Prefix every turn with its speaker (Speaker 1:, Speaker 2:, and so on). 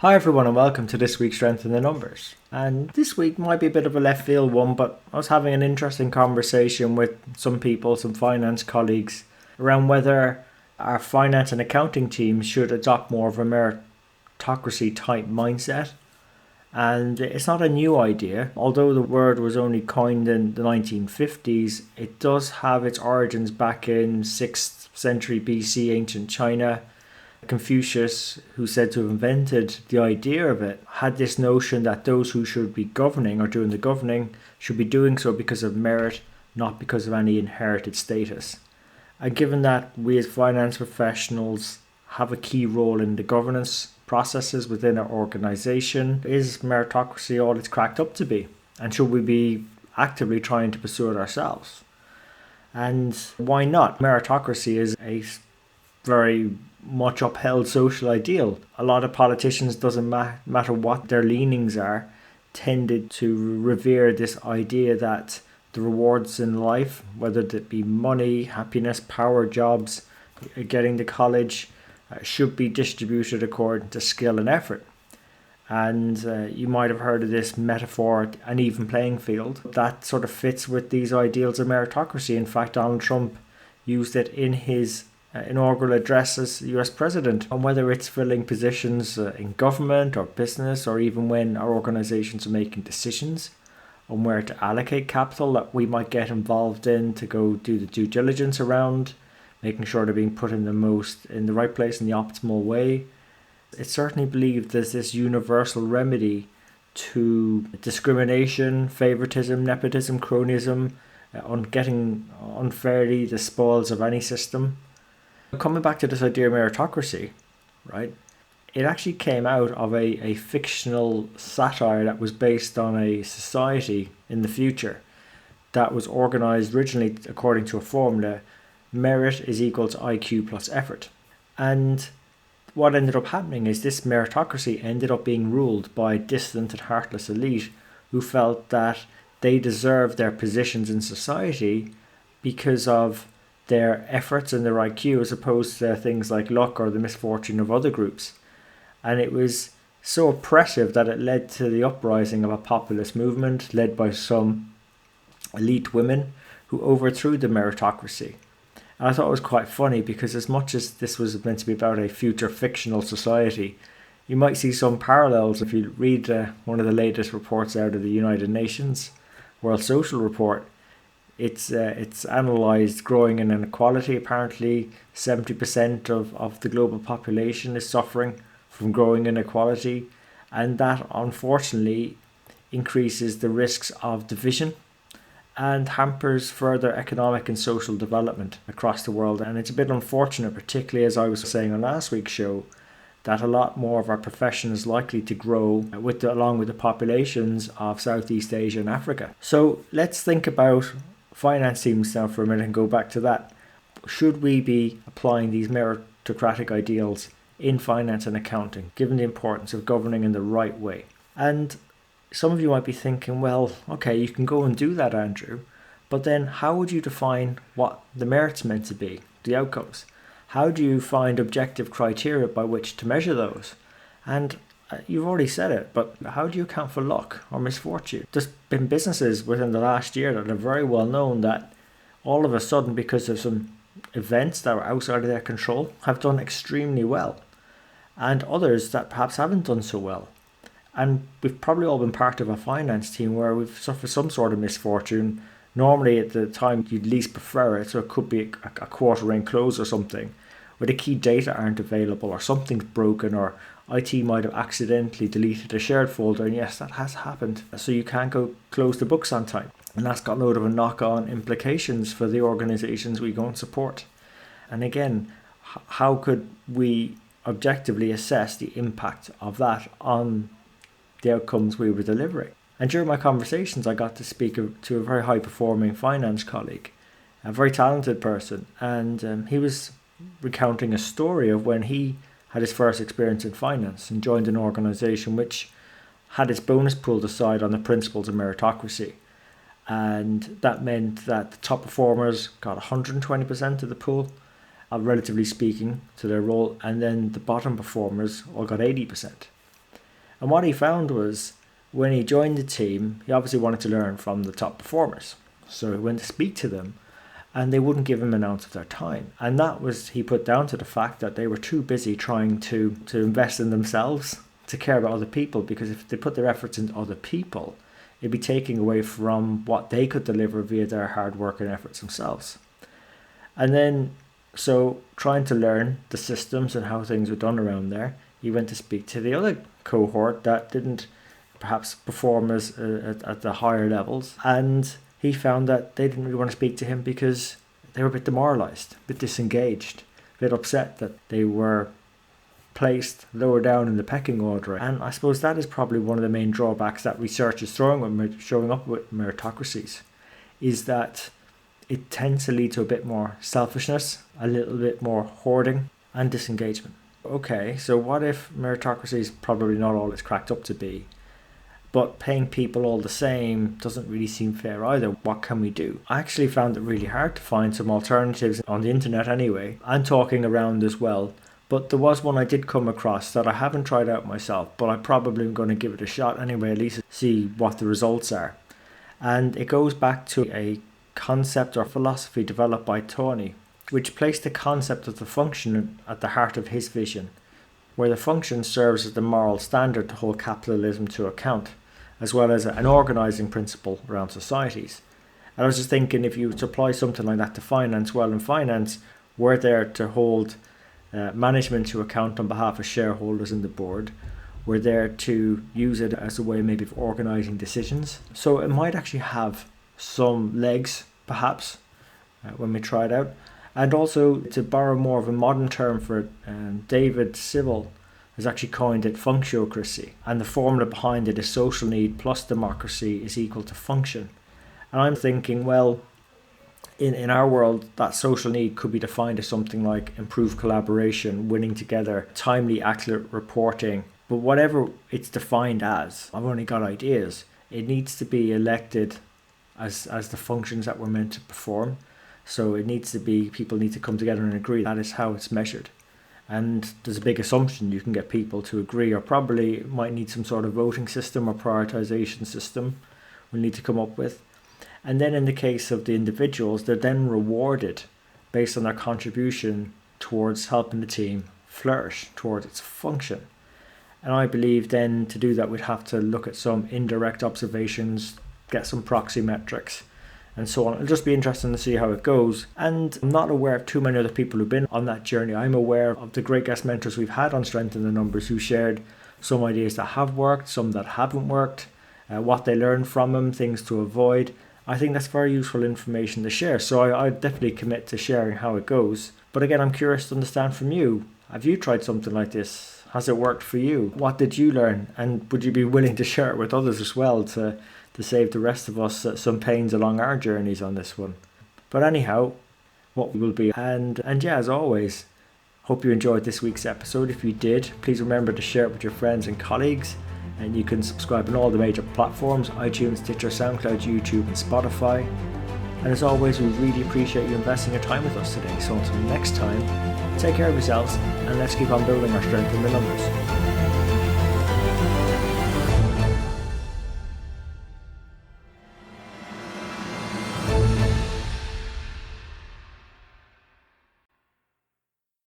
Speaker 1: Hi everyone and welcome to this week's Strength in the Numbers. And this week might be a bit of a left field one, but I was having an interesting conversation with some people, some finance colleagues, around whether our finance and accounting teams should adopt more of a meritocracy type mindset. And it's not a new idea. Although the word was only coined in the 1950s, it does have its origins back in 6th century BC ancient China. Confucius, who's said to have invented the idea of it, had this notion that those who should be governing or doing the governing should be doing so because of merit, not because of any inherited status. And given that we as finance professionals have a key role in the governance processes within our organisation, is meritocracy all it's cracked up to be? And should we be actively trying to pursue it ourselves? And why not? Meritocracy is a very much upheld social ideal. A lot of politicians, doesn't matter what their leanings are, tended to revere this idea that the rewards in life, whether it be money, happiness, power, jobs, getting to college, should be distributed according to skill and effort. And you might have heard of this metaphor, an even playing field. That sort of fits with these ideals of meritocracy. In fact, Donald Trump used it in his inaugural address as US president, and whether it's filling positions in government or business, or even when our organizations are making decisions on where to allocate capital that we might get involved in to go do the due diligence around, making sure they're being put in the right place in the optimal way. It's certainly believed there's this universal remedy to discrimination, favoritism, nepotism, cronyism, on getting unfairly the spoils of any system. Coming back to this idea of meritocracy, right? It actually came out of a fictional satire that was based on a society in the future that was organized originally according to a formula: merit is equal to IQ plus effort. And what ended up happening is this meritocracy ended up being ruled by a distant and heartless elite who felt that they deserved their positions in society because of their efforts and their IQ, as opposed to things like luck or the misfortune of other groups. And it was so oppressive that it led to the uprising of a populist movement led by some elite women who overthrew the meritocracy. And I thought it was quite funny because, as much as this was meant to be about a future fictional society, you might see some parallels if you read one of the latest reports out of the United Nations World Social Report. It's analysed growing inequality. Apparently 70% of the global population is suffering from growing inequality, and that unfortunately increases the risks of division and hampers further economic and social development across the world. And it's a bit unfortunate, particularly as I was saying on last week's show, that a lot more of our profession is likely to grow along with the populations of Southeast Asia and Africa. So let's think about finance teams now for a minute and go back to that. Should we be applying these meritocratic ideals in finance and accounting, given the importance of governing in the right way? And some of you might be thinking, well, okay, you can go and do that, Andrew, but then how would you define what the merit's meant to be, the outcomes? How do you find objective criteria by which to measure those? And you've already said it, but how do you account for luck or misfortune? There's been businesses within the last year that are very well known that all of a sudden, because of some events that were outside of their control, have done extremely well. And others that perhaps haven't done so well. And we've probably all been part of a finance team where we've suffered some sort of misfortune. Normally at the time you'd least prefer it, so it could be a quarter end close or something, where the key data aren't available or something's broken, or IT might have accidentally deleted a shared folder, and yes, that has happened. So you can't go close the books on time. And that's got a load of knock-on implications for the organizations we go and support. And again, how could we objectively assess the impact of that on the outcomes we were delivering? And during my conversations, I got to speak to a very high-performing finance colleague, a very talented person, and he was recounting a story of when he had his first experience in finance and joined an organisation which had its bonus pooled aside on the principles of meritocracy. And that meant that the top performers got 120% of the pool, relatively speaking, to their role, and then the bottom performers all got 80%. And what he found was when he joined the team, he obviously wanted to learn from the top performers. So he went to speak to them and they wouldn't give him an ounce of their time. And that was, he put down to the fact that they were too busy trying to invest in themselves, to care about other people, because if they put their efforts into other people, it'd be taking away from what they could deliver via their hard work and efforts themselves. And then, so trying to learn the systems and how things were done around there, he went to speak to the other cohort that didn't perhaps perform as at the higher levels, and he found that they didn't really want to speak to him because they were a bit demoralized, a bit disengaged, a bit upset that they were placed lower down in the pecking order. And I suppose that is probably one of the main drawbacks that research is showing up with meritocracies, is that it tends to lead to a bit more selfishness, a little bit more hoarding and disengagement. Okay, so what if meritocracy is probably not all it's cracked up to be, but paying people all the same doesn't really seem fair either? What can we do? I actually found it really hard to find some alternatives on the internet anyway, and talking around as well. But there was one I did come across that I haven't tried out myself, but I probably am going to give it a shot anyway, at least see what the results are. And it goes back to a concept or philosophy developed by Tony, which placed the concept of the function at the heart of his vision, where the function serves as the moral standard to hold capitalism to account, as well as an organising principle around societies. And I was just thinking, if you were to apply something like that to finance, well, in finance, we're there to hold management to account on behalf of shareholders and the board. We're there to use it as a way maybe of organising decisions. So it might actually have some legs, perhaps, when we try it out. And also, to borrow more of a modern term for it, David Sibyl has actually coined it functiocracy. And the formula behind it is social need plus democracy is equal to function. And I'm thinking, well, in our world, that social need could be defined as something like improved collaboration, winning together, timely, accurate reporting. But whatever it's defined as, I've only got ideas. It needs to be elected as the functions that we're meant to perform. So it needs to be, people need to come together and agree. That is how it's measured. And there's a big assumption you can get people to agree, or probably might need some sort of voting system or prioritization system we'll need to come up with. And then in the case of the individuals, they're then rewarded based on their contribution towards helping the team flourish towards its function. And I believe then to do that, we'd have to look at some indirect observations, get some proxy metrics, and so on. It'll just be interesting to see how it goes. And I'm not aware of too many other people who've been on that journey. I'm aware of the great guest mentors we've had on Strength in the Numbers who shared some ideas that have worked, some that haven't worked, what they learned from them, things to avoid. I think that's very useful information to share. So I definitely commit to sharing how it goes. But again, I'm curious to understand from you. Have you tried something like this? Has it worked for you? What did you learn? And would you be willing to share it with others as well to save the rest of us some pains along our journeys on this one? But anyhow, what will be. And yeah, as always, hope you enjoyed this week's episode. If you did, please remember to share it with your friends and colleagues. And you can subscribe on all the major platforms: iTunes, Stitcher, SoundCloud, YouTube and Spotify. And as always, we really appreciate you investing your time with us today. So until next time, take care of yourselves and let's keep on building our strength in the numbers.